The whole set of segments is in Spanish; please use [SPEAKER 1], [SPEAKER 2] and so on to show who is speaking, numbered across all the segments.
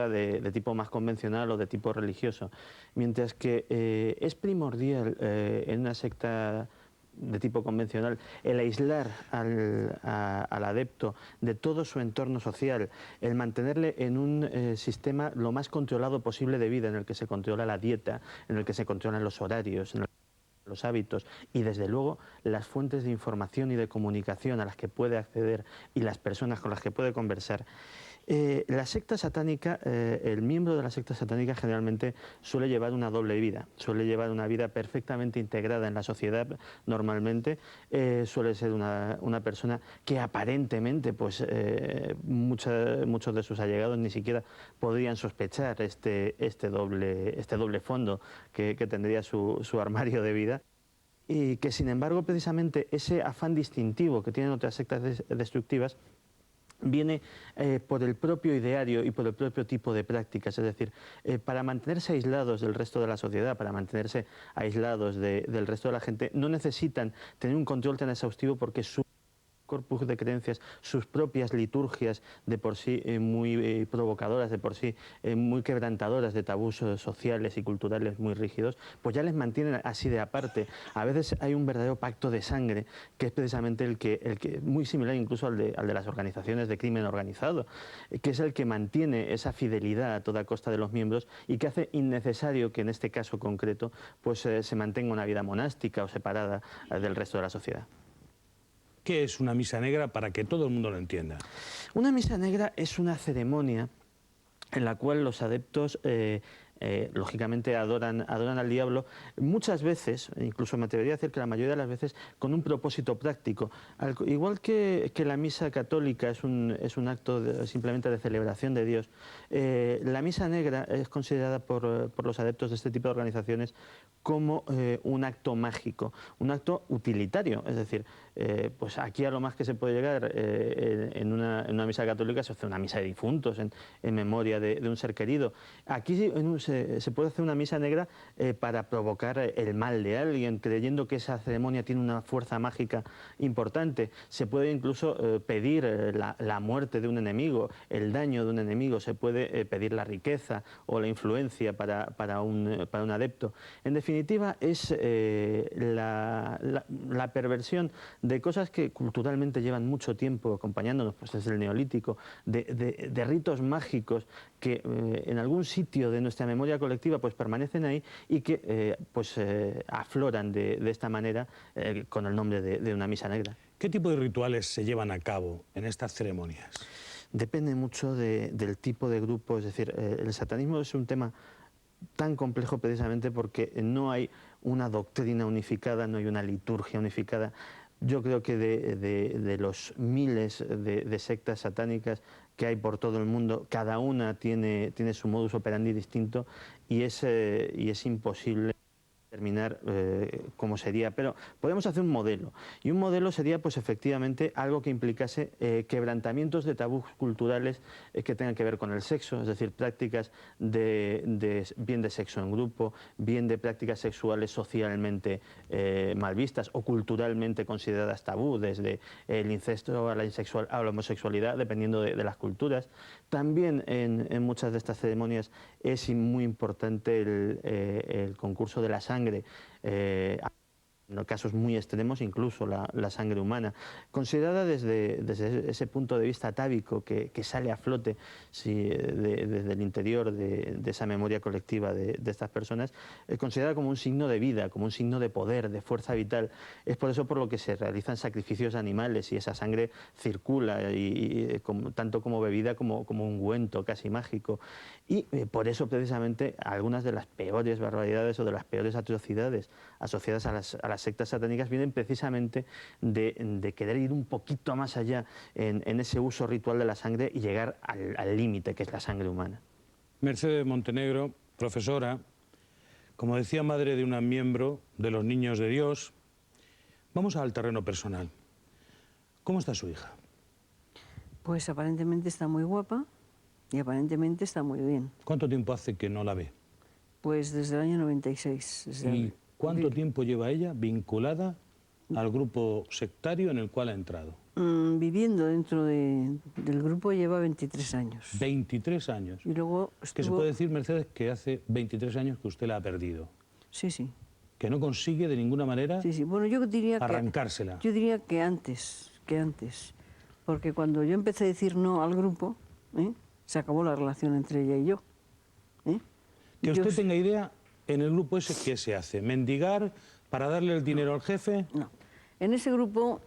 [SPEAKER 1] de tipo más convencional o de tipo religioso, mientras que es primordial en una secta de tipo convencional el aislar al adepto de todo su entorno social, el mantenerle en un sistema lo más controlado posible de vida, en el que se controla la dieta, en el que se controlan los horarios, en los hábitos y desde luego las fuentes de información y de comunicación a las que puede acceder y las personas con las que puede conversar. La secta satánica, el miembro de la secta satánica generalmente suele llevar una doble vida, suele llevar una vida perfectamente integrada en la sociedad normalmente, suele ser una persona que aparentemente pues muchos de sus allegados ni siquiera podrían sospechar este doble fondo que tendría su armario de vida. Y que sin embargo precisamente ese afán distintivo que tienen otras sectas destructivas viene por el propio ideario y por el propio tipo de prácticas, es decir, para mantenerse aislados del resto de la sociedad, para mantenerse aislados del resto de la gente, no necesitan tener un control tan exhaustivo porque su corpus de creencias, sus propias liturgias de por sí muy provocadoras, de por sí muy quebrantadoras de tabús sociales y culturales muy rígidos, pues ya les mantienen así de aparte. A veces hay un verdadero pacto de sangre, que es precisamente el que muy similar incluso al de las organizaciones de crimen organizado, que es el que mantiene esa fidelidad a toda costa de los miembros y que hace innecesario que en este caso concreto pues se mantenga una vida monástica o separada del resto de la sociedad.
[SPEAKER 2] ¿Qué es una misa negra para que todo el mundo lo entienda?
[SPEAKER 1] Una misa negra es una ceremonia en la cual los adeptos lógicamente adoran al diablo, muchas veces, incluso me atrevería a decir que la mayoría de las veces, con un propósito práctico. Igual que la misa católica es un acto simplemente de celebración de Dios, la misa negra es considerada por los adeptos de este tipo de organizaciones como un acto mágico, un acto utilitario, es decir, pues aquí a lo más que se puede llegar en una misa católica se hace una misa de difuntos en memoria de un ser querido. Aquí se puede hacer una misa negra para provocar el mal de alguien, creyendo que esa ceremonia tiene una fuerza mágica importante. Se puede incluso pedir la muerte de un enemigo, el daño de un enemigo, se puede pedir la riqueza o la influencia para un adepto. En definitiva, es la perversión de cosas que culturalmente llevan mucho tiempo acompañándonos, pues desde el Neolítico, de ritos mágicos que en algún sitio de nuestra memoria colectiva pues permanecen ahí y que afloran de esta manera con el nombre de una misa negra.
[SPEAKER 2] ¿Qué tipo de rituales se llevan a cabo en estas ceremonias?
[SPEAKER 1] Depende mucho del tipo de grupo, es decir, el satanismo es un tema tan complejo precisamente porque no hay una doctrina unificada, no hay una liturgia unificada. Yo creo que de los miles de sectas satánicas que hay por todo el mundo, cada una tiene su modus operandi distinto y es imposible determinar cómo sería, pero podemos hacer un modelo, y un modelo sería pues efectivamente algo que implicase quebrantamientos de tabús culturales que tengan que ver con el sexo, es decir, prácticas bien de sexo en grupo, bien de prácticas sexuales socialmente mal vistas o culturalmente consideradas tabú, desde el incesto a a la homosexualidad, dependiendo de las culturas. También en muchas de estas ceremonias es muy importante el concurso de la sangre, en casos muy extremos incluso la sangre humana, considerada desde ese punto de vista atávico que sale a flote desde el interior de esa memoria colectiva de estas personas, considerada como un signo de vida, como un signo de poder, de fuerza vital. Es por eso por lo que se realizan sacrificios animales y esa sangre circula tanto como bebida como ungüento casi mágico. Y por eso precisamente algunas de las peores barbaridades o de las peores atrocidades asociadas a las sectas satánicas vienen precisamente de querer ir un poquito más allá en ese uso ritual de la sangre y llegar al límite que es la sangre humana.
[SPEAKER 2] Mercedes Montenegro, profesora, como decía, madre de una miembro de los Niños de Dios. Vamos al terreno personal. ¿Cómo está su hija?
[SPEAKER 3] Pues aparentemente está muy guapa y aparentemente está muy bien.
[SPEAKER 2] ¿Cuánto tiempo hace que no la ve?
[SPEAKER 3] Pues desde el año 96.
[SPEAKER 2] ¿Y cuánto tiempo lleva ella vinculada al grupo sectario en el cual ha entrado?
[SPEAKER 3] viviendo dentro del grupo lleva 23 años.
[SPEAKER 2] 23 años.
[SPEAKER 3] Y luego
[SPEAKER 2] Que se puede decir, Mercedes, que hace 23 años que usted la ha perdido.
[SPEAKER 3] Sí, sí.
[SPEAKER 2] Que no consigue de ninguna manera
[SPEAKER 3] Sí, sí. Bueno, yo diría
[SPEAKER 2] arrancársela.
[SPEAKER 3] Yo diría que antes. Porque cuando yo empecé a decir no al grupo, se acabó la relación entre ella y yo.
[SPEAKER 2] Que usted tenga idea, en el grupo ese, ¿qué se hace? ¿Mendigar para darle el dinero al jefe?
[SPEAKER 3] No. En ese grupo,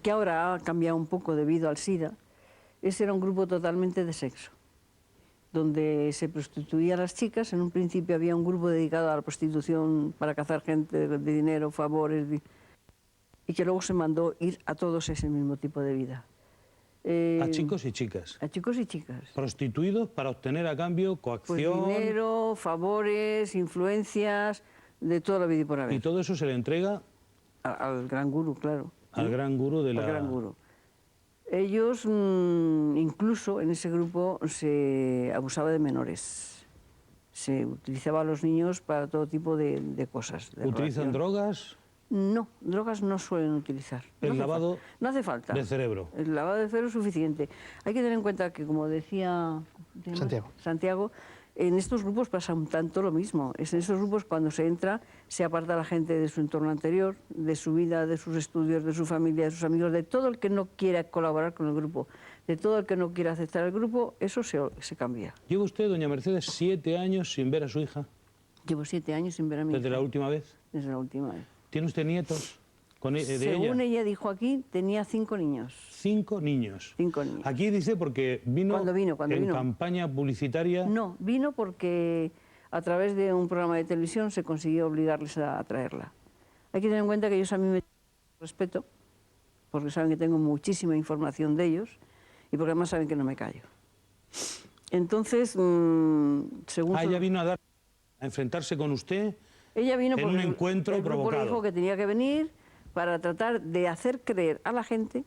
[SPEAKER 3] que ahora ha cambiado un poco debido al SIDA, ese era un grupo totalmente de sexo, donde se prostituía a las chicas. En un principio había un grupo dedicado a la prostitución para cazar gente de dinero, favores, y que luego se mandó ir a todos ese mismo tipo de vida.
[SPEAKER 2] A chicos y chicas.
[SPEAKER 3] A chicos y chicas.
[SPEAKER 2] Prostituidos para obtener a cambio coacción.
[SPEAKER 3] Pues dinero, favores, influencias, de toda la vida y por haber.
[SPEAKER 2] Y todo eso se le entrega
[SPEAKER 3] al gran gurú, claro.
[SPEAKER 2] Al gran gurú de la...
[SPEAKER 3] Al gran gurú. Ellos, incluso en ese grupo, se abusaba de menores. Se utilizaba a los niños para todo tipo de cosas.
[SPEAKER 2] ¿Utilizan drogas?
[SPEAKER 3] No, drogas no suelen utilizar.
[SPEAKER 2] ¿El lavado
[SPEAKER 3] no hace falta.
[SPEAKER 2] de cerebro?
[SPEAKER 3] El lavado de cerebro es suficiente. Hay que tener en cuenta que, como decía Santiago, en estos grupos pasa un tanto lo mismo. En estos grupos, cuando se entra, se aparta a la gente de su entorno anterior, de su vida, de sus estudios, de su familia, de sus amigos, de todo el que no quiera colaborar con el grupo, de todo el que no quiera aceptar el grupo. Eso se cambia.
[SPEAKER 2] ¿Lleva usted, doña Mercedes, 7 años sin ver a su hija?
[SPEAKER 3] Llevo 7 años sin ver a mi hija.
[SPEAKER 2] ¿Desde la última vez?
[SPEAKER 3] Desde la última vez.
[SPEAKER 2] ¿Tiene usted nietos de
[SPEAKER 3] Según
[SPEAKER 2] ella?
[SPEAKER 3] ella dijo aquí, tenía 5 niños.
[SPEAKER 2] 5 niños.
[SPEAKER 3] 5 niños.
[SPEAKER 2] Aquí dice porque vino,
[SPEAKER 3] cuando
[SPEAKER 2] en
[SPEAKER 3] vino.
[SPEAKER 2] campaña publicitaria.
[SPEAKER 3] No, vino porque a través de un programa de televisión se consiguió obligarles a traerla. Hay que tener en cuenta que ellos a mí me respeto, porque saben que tengo muchísima información de ellos y porque además saben que no me callo. Entonces, según...
[SPEAKER 2] Ella vino a enfrentarse con usted.
[SPEAKER 3] Ella vino
[SPEAKER 2] en un encuentro
[SPEAKER 3] el grupo
[SPEAKER 2] provocado.
[SPEAKER 3] le dijo que tenía que venir para tratar de hacer creer a la gente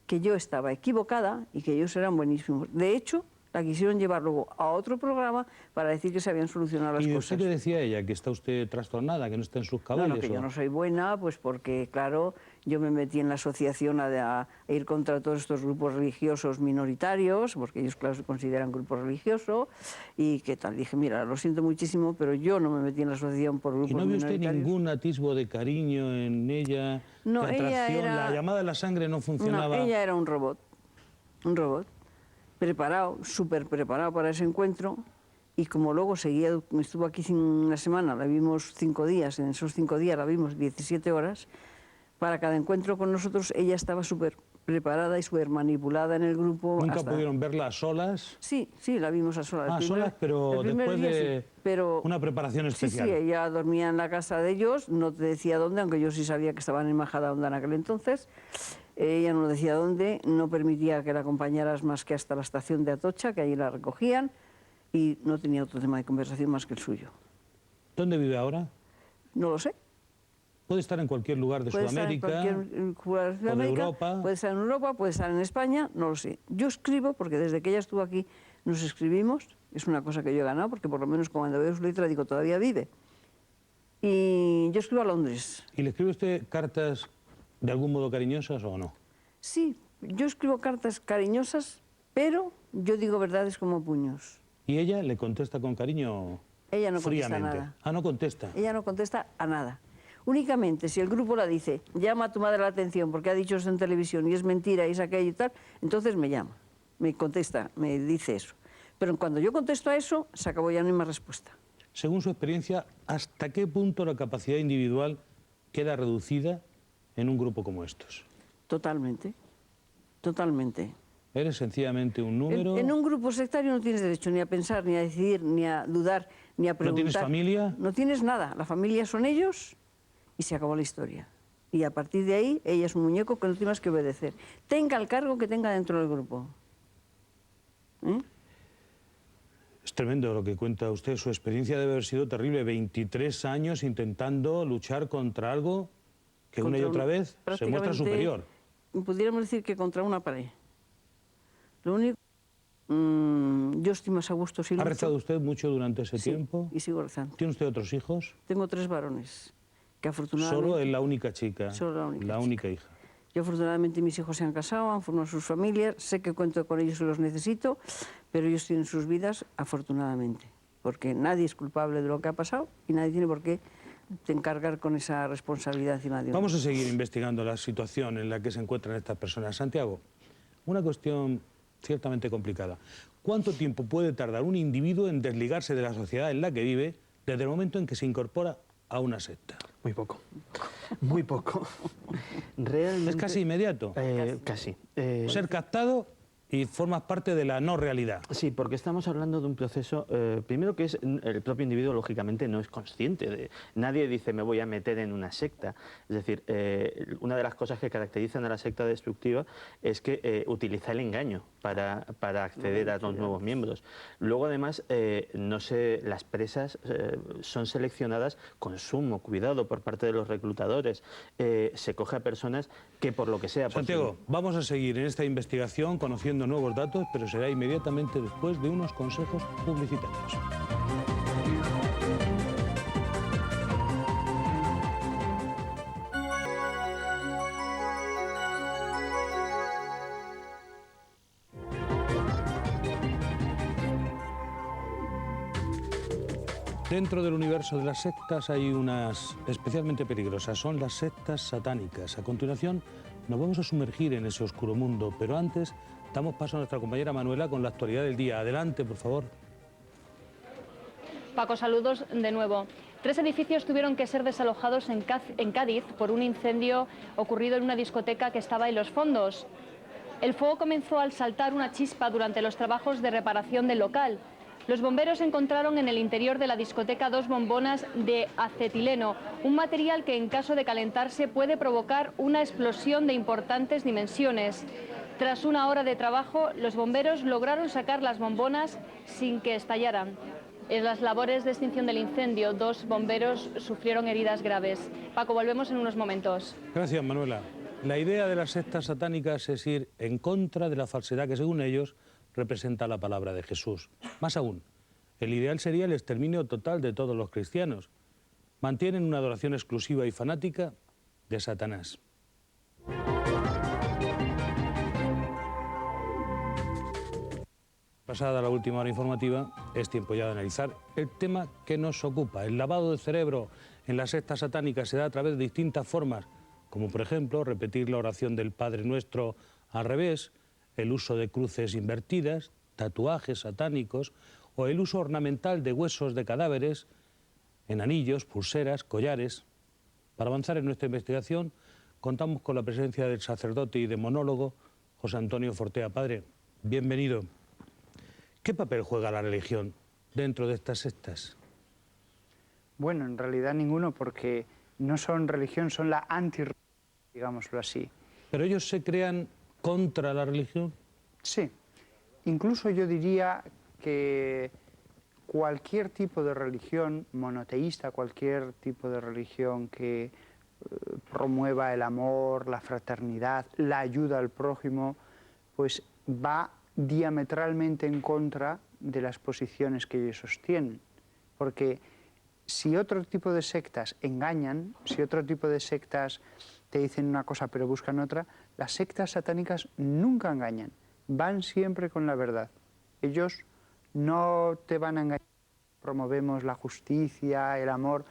[SPEAKER 3] que yo estaba equivocada y que ellos eran buenísimos. De hecho, la quisieron llevar luego a otro programa para decir que se habían solucionado las
[SPEAKER 2] cosas. ¿Y
[SPEAKER 3] cosas.
[SPEAKER 2] usted le decía a ella que está usted trastornada, que no está en sus cabales?
[SPEAKER 3] No, que yo no soy buena, pues porque, claro, yo me metí en la asociación a ir contra todos estos grupos religiosos minoritarios, porque ellos, claro, se consideran grupo religioso, y que tal. Dije, mira, lo siento muchísimo, pero yo no me metí en la asociación por grupos minoritarios.
[SPEAKER 2] ¿Y no vio usted ningún atisbo de cariño en ella?
[SPEAKER 3] No,
[SPEAKER 2] de atracción?
[SPEAKER 3] ella era...
[SPEAKER 2] ¿La llamada de la sangre no funcionaba?
[SPEAKER 3] No, ella era un robot, preparado, súper preparado para ese encuentro, y como luego estuvo aquí una semana, la vimos 5 días, en esos 5 días la vimos 17 horas, para cada encuentro con nosotros ella estaba súper preparada y súper manipulada en el grupo.
[SPEAKER 2] ¿Nunca pudieron verla a solas?
[SPEAKER 3] Sí, la vimos a solas.
[SPEAKER 2] A solas, pero después de una preparación especial.
[SPEAKER 3] Sí, ella dormía en la casa de ellos, no te decía dónde, aunque yo sí sabía que estaban en Majadahonda en aquel entonces. Ella no decía dónde, no permitía que la acompañaras más que hasta la estación de Atocha, que allí la recogían, y no tenía otro tema de conversación más que el suyo.
[SPEAKER 2] ¿Dónde vive ahora?
[SPEAKER 3] No lo sé.
[SPEAKER 2] Puede estar en cualquier lugar de Sudamérica, o de Europa.
[SPEAKER 3] Puede estar en Europa, puede estar en España, no lo sé. Yo escribo, porque desde que ella estuvo aquí nos escribimos, es una cosa que yo he ganado, porque por lo menos cuando veo su letra digo, todavía vive. Y yo escribo a Londres.
[SPEAKER 2] ¿Y le escribe usted cartas de algún modo cariñosas o no?
[SPEAKER 3] Sí, yo escribo cartas cariñosas, pero yo digo verdades como puños.
[SPEAKER 2] ¿Y ella le contesta con cariño?
[SPEAKER 3] Ella no
[SPEAKER 2] fríamente?
[SPEAKER 3] Contesta nada.
[SPEAKER 2] Ah, no contesta.
[SPEAKER 3] Ella no contesta a nada. Únicamente si el grupo la dice, llama a tu madre la atención porque ha dicho eso en televisión y es mentira y es aquello y tal, entonces me llama, me contesta, me dice eso. Pero cuando yo contesto a eso, se acabó, ya no hay más respuesta.
[SPEAKER 2] Según su experiencia, ¿hasta qué punto la capacidad individual queda reducida en un grupo como estos?
[SPEAKER 3] Totalmente, totalmente.
[SPEAKER 2] ¿Eres sencillamente un número?
[SPEAKER 3] En un grupo sectario no tienes derecho ni a pensar, ni a decidir, ni a dudar, ni a preguntar.
[SPEAKER 2] ¿No tienes familia?
[SPEAKER 3] No tienes nada. La familia son ellos y se acabó la historia. Y a partir de ahí, ella es un muñeco que no tiene más que obedecer. Tenga el cargo que tenga dentro del grupo.
[SPEAKER 2] Es tremendo lo que cuenta usted. Su experiencia debe haber sido terrible. 23 años intentando luchar contra algo que una y otra vez se muestra superior.
[SPEAKER 3] Pudiéramos decir que contra una pared. Lo único, yo estoy más a gusto si
[SPEAKER 2] ¿Ha rezado usted mucho durante ese tiempo?
[SPEAKER 3] Y sigo rezando.
[SPEAKER 2] ¿Tiene usted otros hijos?
[SPEAKER 3] Tengo 3 varones, que afortunadamente...
[SPEAKER 2] Solo es la única chica,
[SPEAKER 3] Solo la única
[SPEAKER 2] hija.
[SPEAKER 3] Yo afortunadamente mis hijos se han casado, han formado sus familias, sé que cuento con ellos si los necesito, pero ellos tienen sus vidas afortunadamente, porque nadie es culpable de lo que ha pasado y nadie tiene por qué encargar con esa responsabilidad encima de uno.
[SPEAKER 2] Vamos a seguir investigando la situación en la que se encuentran estas personas. Santiago, una cuestión ciertamente complicada. ¿Cuánto tiempo puede tardar un individuo en desligarse de la sociedad en la que vive desde el momento en que se incorpora a una secta?
[SPEAKER 1] Muy poco. Muy poco. Realmente,
[SPEAKER 2] ¿Es casi inmediato?
[SPEAKER 1] Casi.
[SPEAKER 2] Ser captado y formas parte de la no realidad.
[SPEAKER 1] Sí, porque estamos hablando de un proceso, primero que es el propio individuo lógicamente no es consciente de, nadie dice me voy a meter en una secta, es decir, una de las cosas que caracterizan a la secta destructiva es que utiliza el engaño para acceder a los nuevos miembros. Luego además las presas son seleccionadas con sumo cuidado por parte de los reclutadores, se coge a personas que por lo que sea...
[SPEAKER 2] Santiago, vamos a seguir en esta investigación conociendo nuevos datos, pero será inmediatamente después de unos consejos publicitarios. Dentro del universo de las sectas hay unas especialmente peligrosas, son las sectas satánicas. A continuación nos vamos a sumergir en ese oscuro mundo, pero antes damos paso a nuestra compañera Manuela con la actualidad del día. Adelante, por favor.
[SPEAKER 4] Paco, saludos de nuevo. 3 edificios tuvieron que ser desalojados en Cádiz por un incendio ocurrido en una discoteca que estaba en Los Fondos. El fuego comenzó al saltar una chispa durante los trabajos de reparación del local. Los bomberos encontraron en el interior de la discoteca 2 bombonas de acetileno, un material que en caso de calentarse puede provocar una explosión de importantes dimensiones. Tras una hora de trabajo, los bomberos lograron sacar las bombonas sin que estallaran. En las labores de extinción del incendio, 2 bomberos sufrieron heridas graves. Paco, volvemos en unos momentos.
[SPEAKER 2] Gracias, Manuela. La idea de las sectas satánicas es ir en contra de la falsedad que, según ellos, representa la palabra de Jesús. Más aún, el ideal sería el exterminio total de todos los cristianos. Mantienen una adoración exclusiva y fanática de Satanás. Pasada la última hora informativa, es tiempo ya de analizar el tema que nos ocupa. El lavado de cerebro en las sectas satánicas se da a través de distintas formas, como por ejemplo repetir la oración del Padre Nuestro al revés, el uso de cruces invertidas, tatuajes satánicos o el uso ornamental de huesos de cadáveres en anillos, pulseras, collares. Para avanzar en nuestra investigación contamos con la presencia del sacerdote y demonólogo José Antonio Fortea. Padre, bienvenido. ¿Qué papel juega la religión dentro de estas sectas?
[SPEAKER 5] Bueno, en realidad ninguno, porque no son religión, son la antirreligión, digámoslo así.
[SPEAKER 2] ¿Pero ellos se crean contra la religión?
[SPEAKER 5] Sí. Incluso yo diría que cualquier tipo de religión monoteísta, cualquier tipo de religión que promueva el amor, la fraternidad, la ayuda al prójimo, pues va diametralmente en contra de las posiciones que ellos sostienen. Porque si otro tipo de sectas engañan, si otro tipo de sectas te dicen una cosa pero buscan otra, las sectas satánicas nunca engañan, van siempre con la verdad. Ellos no te van a engañar, promovemos la justicia, el amor,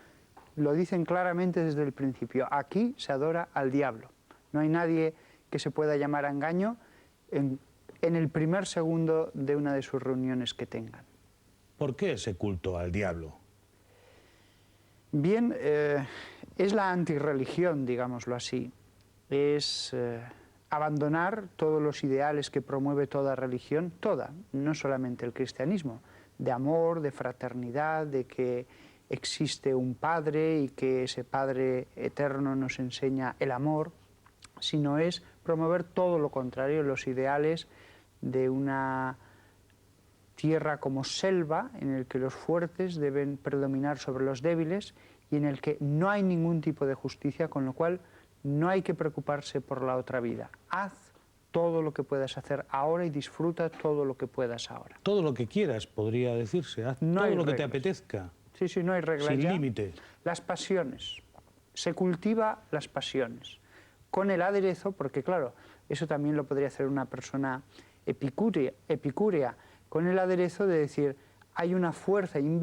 [SPEAKER 5] lo dicen claramente desde el principio. Aquí se adora al diablo, no hay nadie que se pueda llamar a engaño en el primer segundo de una de sus reuniones que tengan.
[SPEAKER 2] ¿Por qué ese culto al diablo?
[SPEAKER 5] Bien, es la antirreligión, digámoslo así. Es abandonar todos los ideales que promueve toda religión, toda, no solamente el cristianismo, de amor, de fraternidad, de que existe un Padre y que ese Padre eterno nos enseña el amor, sino es promover todo lo contrario, los ideales de una tierra como selva en el que los fuertes deben predominar sobre los débiles y en el que no hay ningún tipo de justicia, con lo cual no hay que preocuparse por la otra vida. Haz todo lo que puedas hacer ahora y disfruta todo lo que puedas ahora.
[SPEAKER 2] Todo lo que quieras, podría decirse. Haz todo lo que te apetezca.
[SPEAKER 5] Sí, sí, no hay reglas.
[SPEAKER 2] Sin límite.
[SPEAKER 5] Las pasiones. Se cultiva las pasiones. con el aderezo, porque claro, eso también lo podría hacer una persona epicúrea, con el aderezo de decir, hay una fuerza invisible